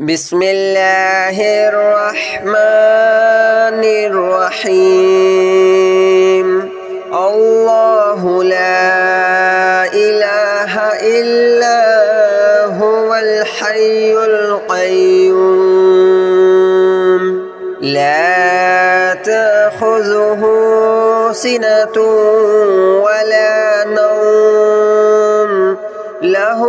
بسم الله الرحمن الرحيم الله لا إله إلا هو الحي القيوم لا تأخذه سنة ولا نوم له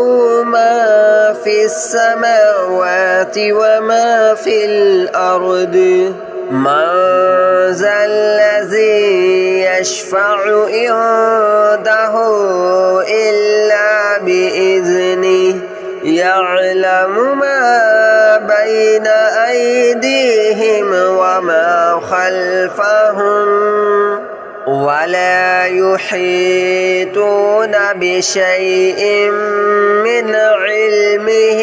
ما في السماوات وما في الأرض من ذا الذي يشفع عنده إلا بإذنه يعلم ما بين أيديهم وما خلفهم ولا يحيطون بشيء من علمه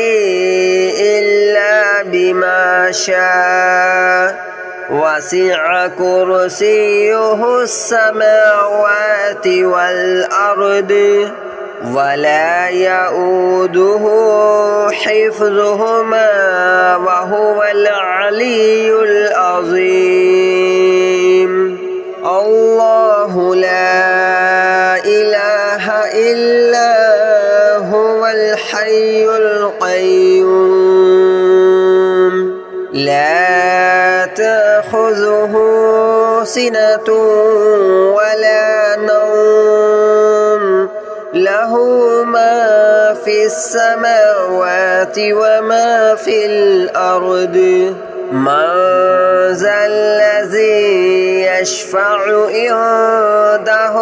إلا بما شاء وسع كرسيه السماوات والأرض ولا يؤوده حفظهما وهو العلي العظيم الله لا إله إلا هو الحي القيوم لا تأخذه سنة ولا نوم له ما في السماوات وما في الأرض من ذا الذي يشفع عنده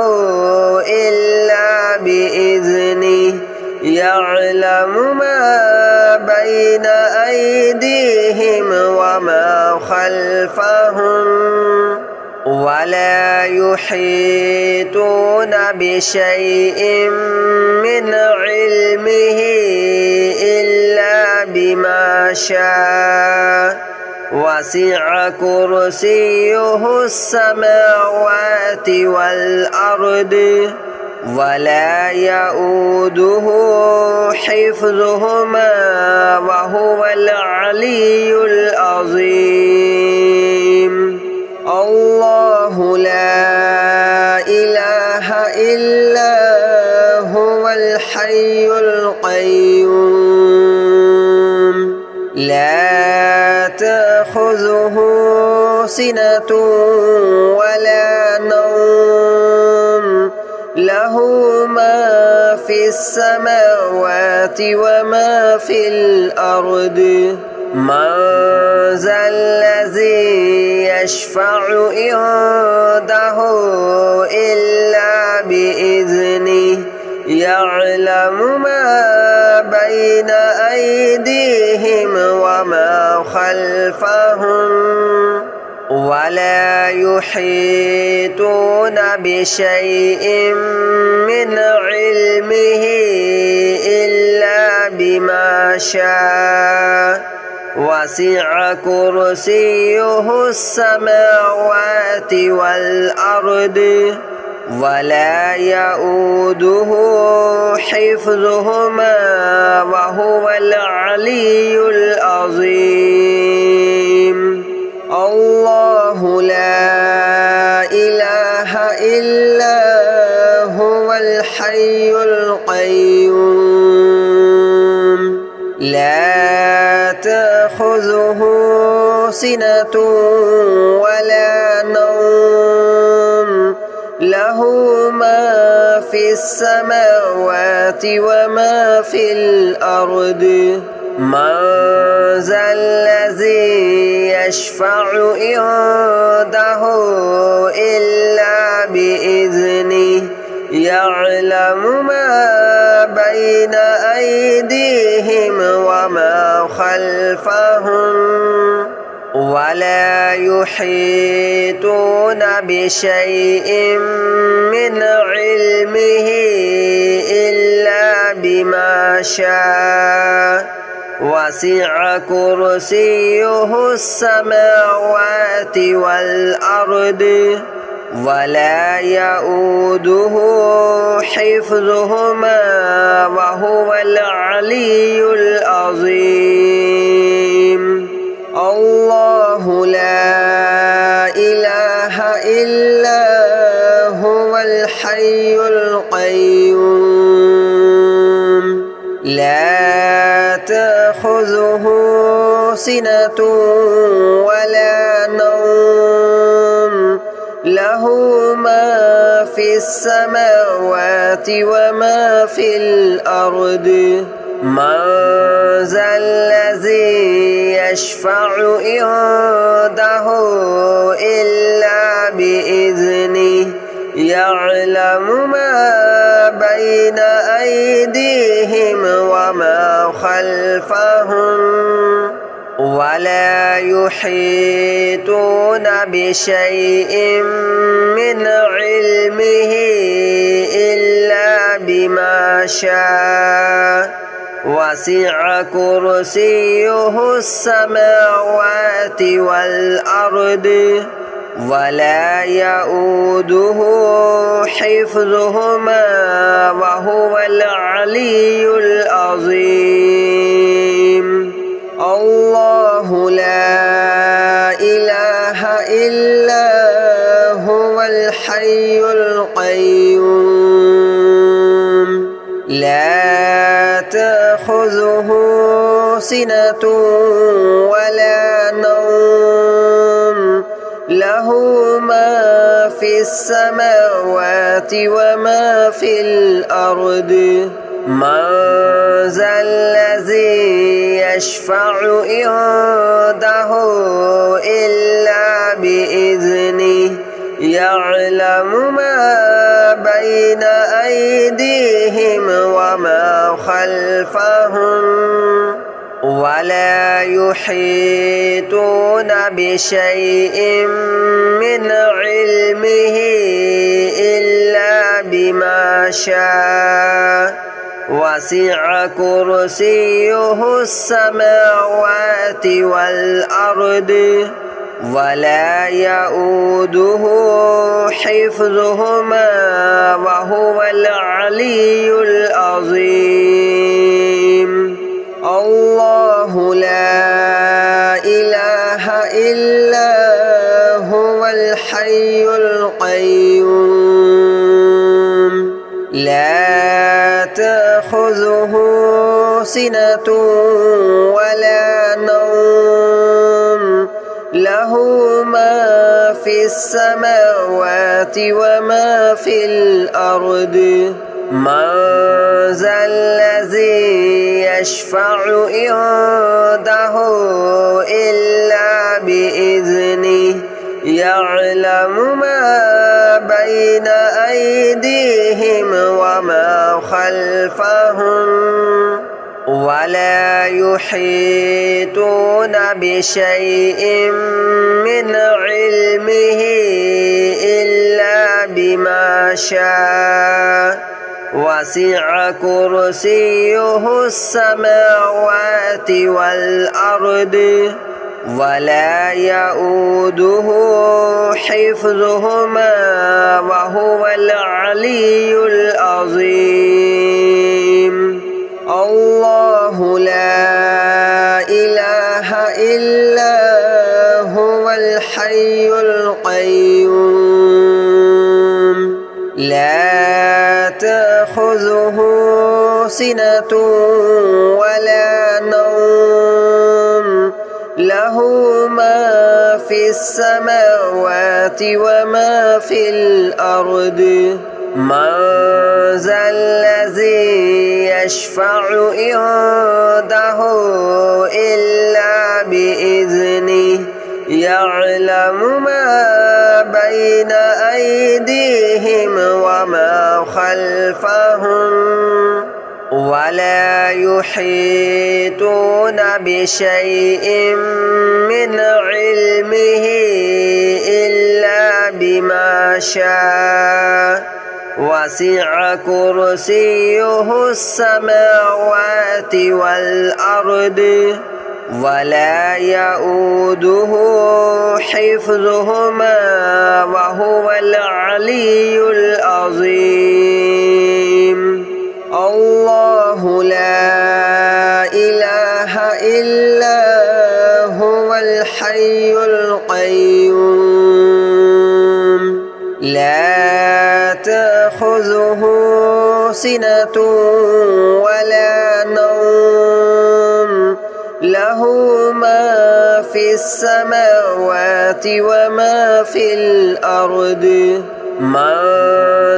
إلا بإذنه يعلم ما بين أيديهم وما خلفهم ولا يحيطون بشيء من علمه إلا بما شاء وسع كرسيه السماوات والأرض ولا يؤوده حفظهما وهو العلي العظيم الله لا إله إلا هو الحي القيوم لا تأخذه سنة ولا نوم له ما في السماوات وما في الأرض من ذا الذي يشفع عنده إلا بإذنه يعلم ما بين أيديهم وما خلفهم ولا يحيطون بشيء من علمه إلا بما شاء وسع كرسيه السماوات والأرض ولا يؤوده حفظهما وهو العلي العظيم الله لا إله إلا هو الحي القيوم لا تأخذه سنة ولا نوم له ما في السماوات وما في الأرض من ذا الذي يشفع عنده إلا بإذنه يعلم ما بين أيديهم وما خلفهم ولا يحيطون بشيء من علمه إلا بما شاء وسع كرسيه السماوات والأرض ولا يؤوده حفظهما وهو العلي العظيم. تأخذه سنة ولا نوم له ما في السماوات وما في الأرض من ذا الذي يشفع عنده إلا بإذنه يعلم ما بين أيديهم وما خلفهم ولا يحيطون بشيء من علمه إلا بما شاء وسع كرسيه السماوات والأرض ولا يؤوده حفظهما وهو العلي العظيم الله لا إله إلا هو الحي القيوم لا تأخذه سنة ولا نوم له ما في السماوات وما في الأرض من ذا الذي يشفع عنده إلا بإذنه يعلم ما بين أيديهم وما خلفهم ولا يحيطون بشيء من علمه إلا بما شاء وسع كرسيه السماوات والأرض ولا يؤوده حفظهما وهو العلي العظيم الله لا إله إلا هو الحي القيوم لا تأخذه سنة ولا نوم له ما في السماوات وما في الأرض من ذا الذي يشفع عنده إلا بإذنه يعلم ما بين أيديهم وما خلفهم ولا يحيطون بشيء من علمه إلا بما شاء وسع كرسيه السماوات والأرض ولا يؤوده حفظهما وهو العلي العظيم الله لا إله إلا هو الحي القيوم لا تأخذه سنة ولا نوم له ما في السماوات وما في الأرض من ذا الذي يشفع عنده إلا بإذنه يعلم ما بين أيديهم وما خلفهم ولا يحيطون بشيء من علمه إلا بما شاء وسع كرسيه السماوات والأرض ولا يؤوده حفظهما وهو العلي العظيم الله لا إله إلا هو الحي القيوم لا تأخذه سنة ولا نوم له له ما في السماوات وما في الأرض من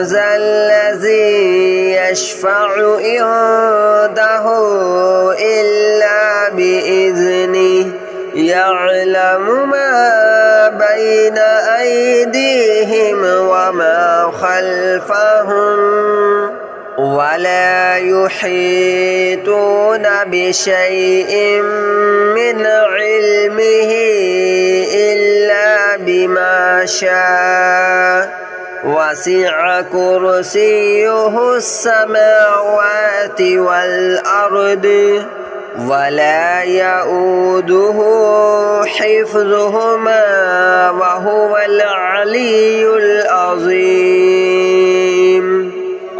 ذا الذي يشفع عنده إلا بإذنه يعلم ما بين أيديهم وما خلفهم ولا يحيطون بشيء من علمه إلا بما شاء وسع كرسيه السماوات والأرض ولا يؤوده حفظهما وهو العلي العظيم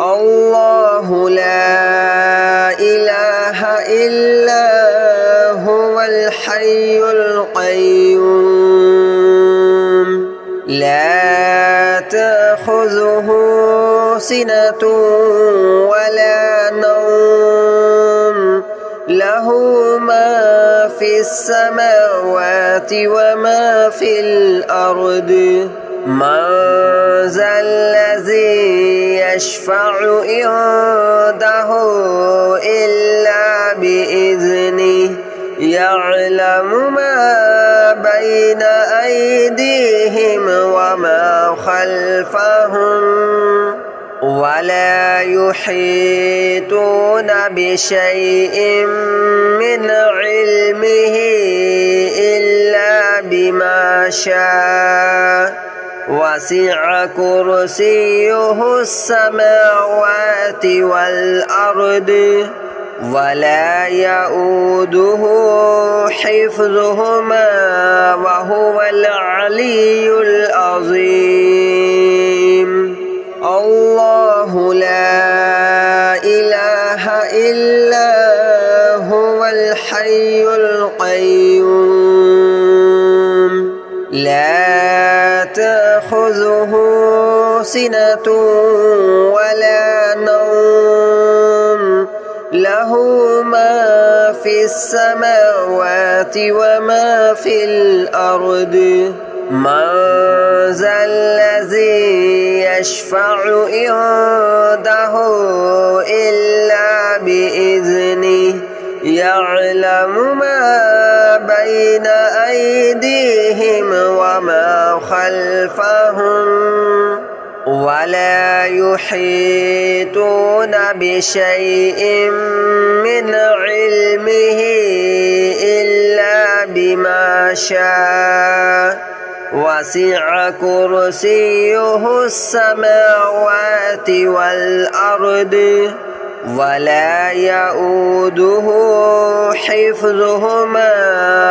الله لا إله إلا هو الحي القيوم لا تأخذه سنة ولا نوم له ما في السماوات وما في الأرض من ذا الذي يشفع عنده إلا بإذنه يعلم ما بين أيديهم وما خلفهم ولا يحيطون بشيء من علمه إلا بما شاء وسع كرسيه السماوات والأرض ولا يؤوده حفظهما وهو العلي العظيم الله لا إله إلا هو الحي القيوم لا تأخذه سنة ولا نوم له ما في السماوات وما في الأرض من ذا الذي يشفع عنده إلا بإذنه يعلم ما بين أيديهم وما خلفهم ولا يحيطون بشيء من علمه إلا بما شاء وسع كرسيه السماوات والأرض ولا يؤوده حفظهما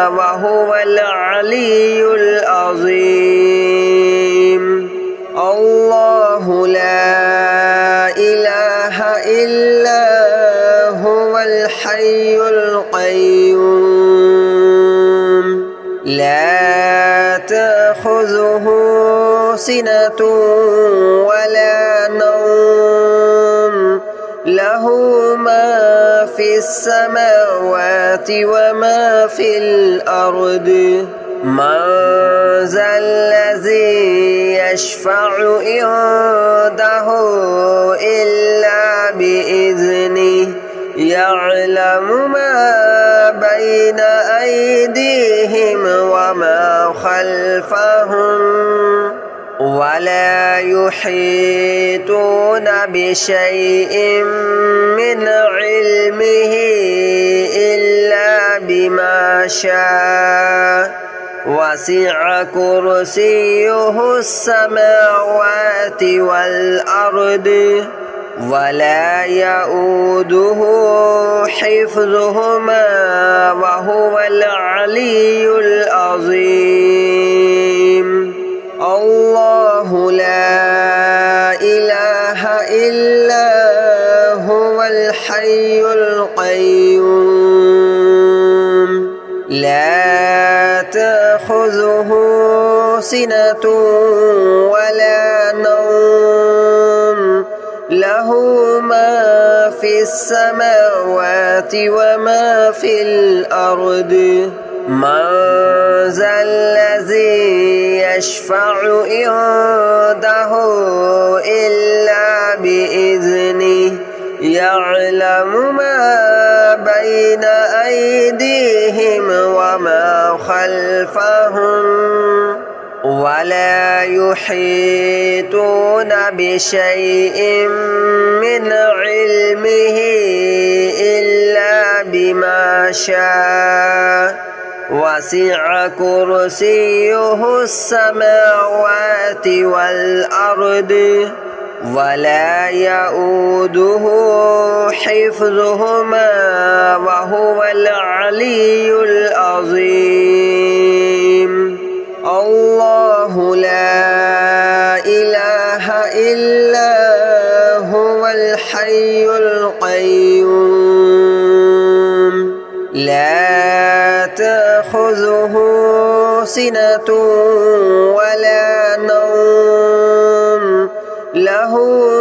وهو العلي العظيم الله لا إله إلا هو الحي القيوم لا تأخذه سنة ولا نوم له ما في السماوات وما في الأرض من ذا الذي يشفع عنده إلا بإذنه يعلم ما بين أيديهم وما خلفهم ولا يحيطون بشيء من علمه إلا بما شاء وسع كرسيه السماوات والأرض ولا يؤوده حفظهما وهو العلي العظيم الله لا إله إلا هو الحي القيوم لا تأخذه سنة ولا نوم له له ما في السماوات وما في الأرض من ذا الذي يشفع عنده إلا بإذنه يعلم ما بين أيديهم وما خلفهم ولا يحيطون بشيء من علمه إلا بما شاء وسع كرسيه السماوات والأرض ولا يؤوده حفظهما وهو العلي العظيم الله لا إله إلا هو الحي القيوم لا تأخذه سنة ولا نوم له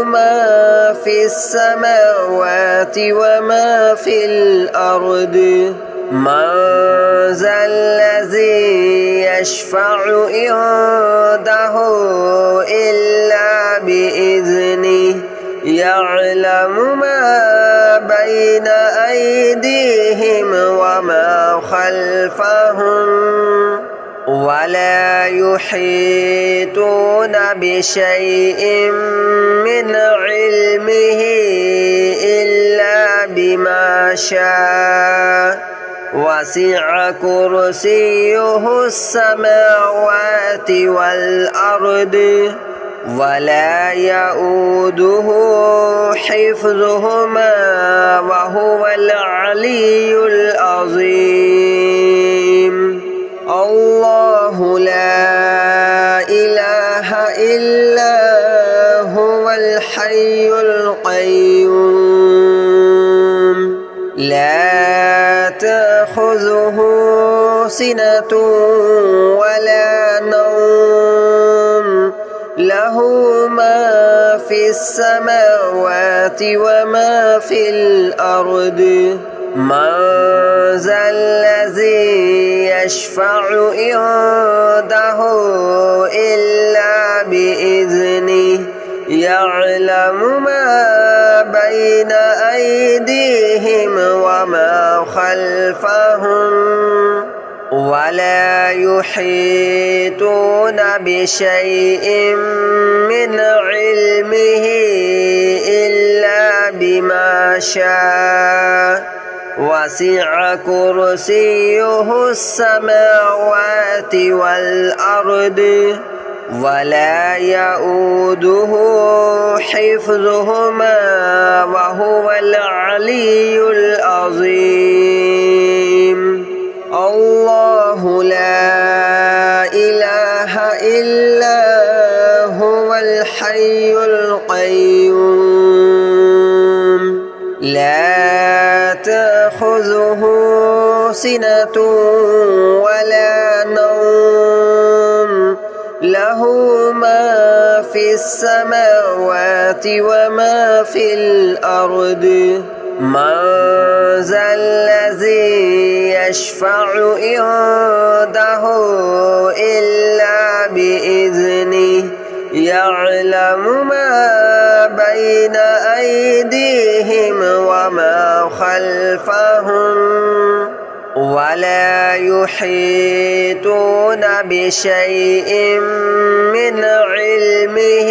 ما في السماوات وما في الأرض من ذا الذي يشفع عنده إلا بإذنه يعلم ما بين أيديهم وما خلفهم ولا يحيطون بشيء من علمه إلا بما شاء وسع كرسيه السماوات والأرض ولا يؤوده حفظهما وهو العلي العظيم الله لا إله إلا هو الحي القيوم لا تأخذه سنة ولا نوم له ما في السماوات وما في الأرض من ذا الذي يشفع عنده إلا بإذنه يعلم ما بين أيديهم وما خلفهم ولا يحيطون بشيء من علمه إلا بما شاء وسع كرسيه السماوات والأرض ولا يؤوده حفظهما وهو العلي العظيم الله لا إله إلا هو الحي القيوم لا تأخذه سنة ولا نوم له ما في السماوات وما في الأرض من ذا الذي يشفع عنده إلا بإذنه يعلم ما بين أيديهم وما خلفهم ولا يحيطون بشيء من علمه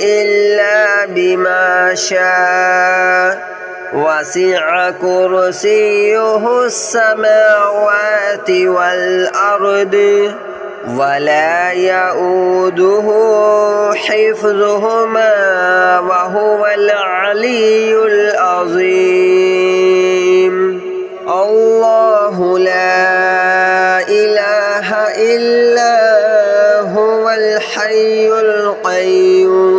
إلا بما شاء وسع كرسيه السماوات والأرض ولا يؤوده حفظهما وهو العلي العظيم الله لا إله إلا هو الحي القيوم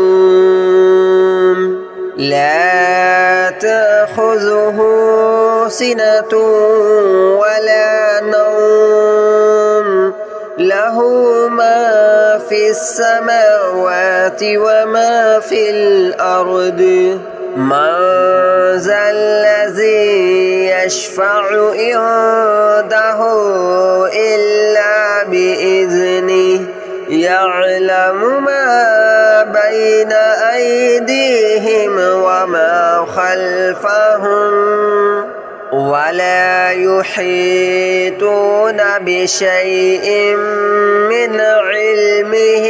لا تأخذه سنة ولا نوم له ما في السماوات وما في الأرض من ذا الذي يشفع عنده إلا بإذنه يعلم ما بين أيديهم وما خلفهم ولا يحيطون بشيء من علمه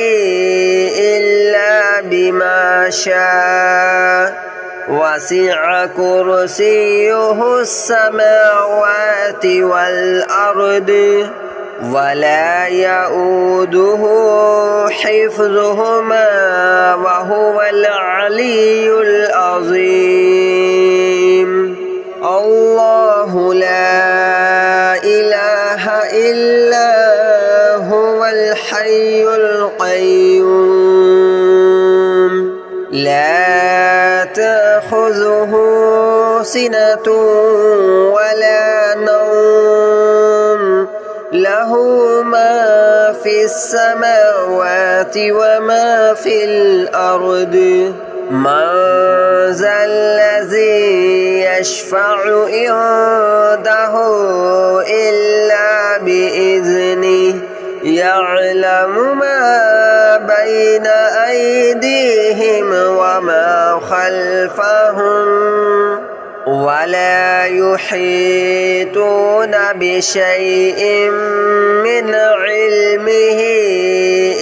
إلا بما شاء وسع كرسيه السماوات والأرض ولا يؤوده حفظهما وهو العلي العظيم الله لا إله إلا هو الحي القيوم لا تأخذه سنة ولا نوم له ما في السماوات وما في الأرض من ذا الذي يشفع عنده إلا بإذنه يعلم ما بين أيديهم وما خلفهم ولا يحيطون بشيء من علمه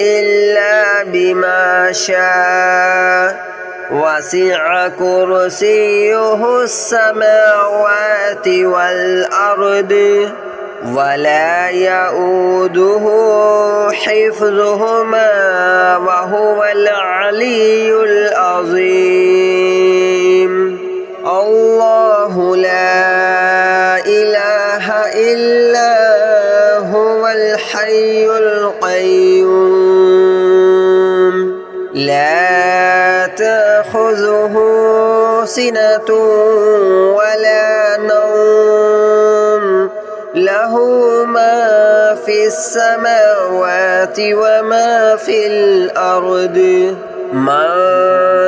إلا بما شاء وسع كرسيه السماوات والأرض ولا يؤوده حفظهما وهو العلي العظيم الله لا إله إلا هو الحي القيوم لا تأخذه سنة ولا نوم له ما في السماوات وما في الأرض من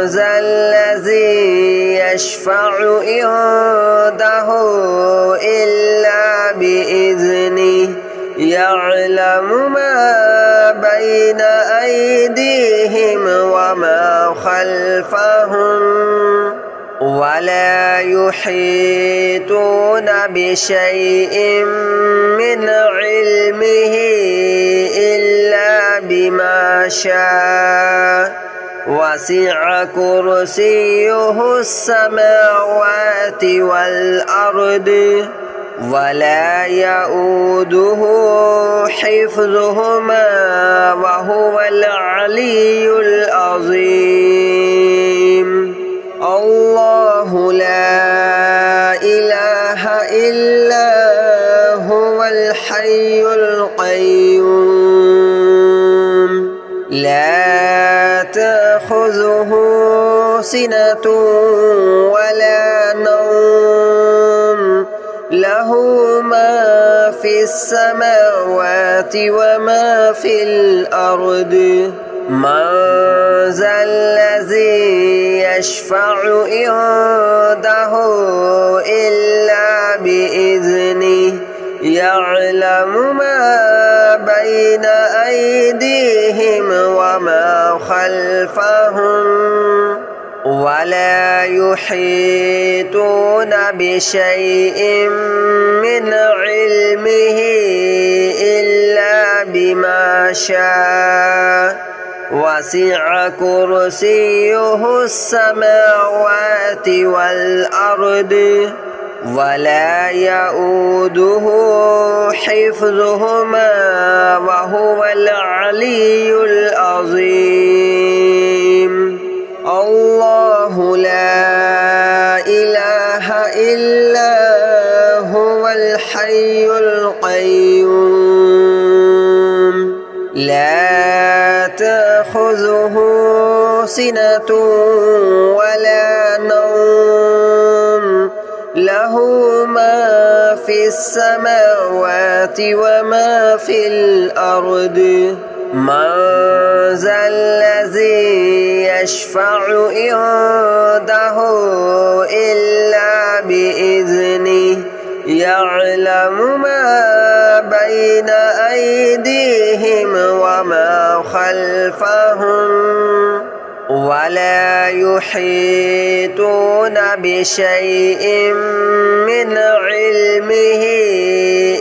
ذا الذي يشفع عنده إلا بإذنه يعلم ما بين أيديهم وما خلفهم ولا يحيطون بشيء من علمه إلا بما شاء وسع كرسيه السماوات والأرض ولا يؤوده حفظهما وهو العلي العظيم الله لا إله إلا هو الحي القيوم لا تأخذه سنة ولا نوم له ما في السماوات وما في الأرض من ذا الذي يشفع عنده إلا بإذنه يعلم ما بين أيديهم وما خلفهم ولا يحيطون بشيء من علمه إلا بما شاء وسع كرسيه السماوات والأرض ولا يؤوده حفظهما وهو العلي العظيم الله لا إله إلا هو الحي القيوم لا تأخذه سنة ولا نوم له ما في السماوات وما في الأرض من ذا الذي يشفع عنده إلا بإذنه يعلم ما بين أيديهم وما خلفهم ولا يحيطون بشيء من علمه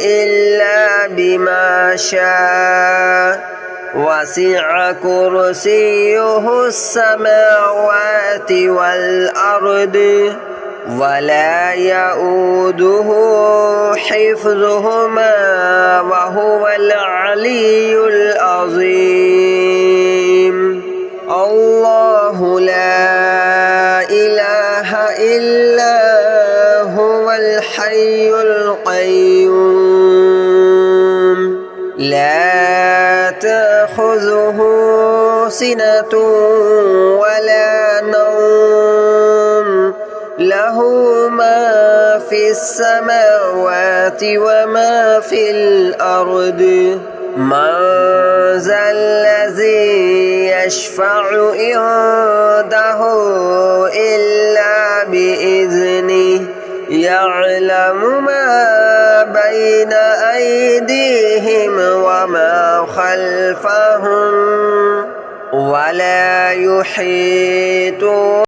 إلا بما شاء وسع كرسيه السماوات والأرض ولا يؤوده حفظهما وهو العلي العظيم الله لا إله إلا هو الحي القيوم لا تأخذه سنة ولا نوم له ما في السماوات وما في الأرض من ذا الذي يشفع عنده إلا بإذنه يعلم ما بين أيديهم وما خلفهم ولا يحيطون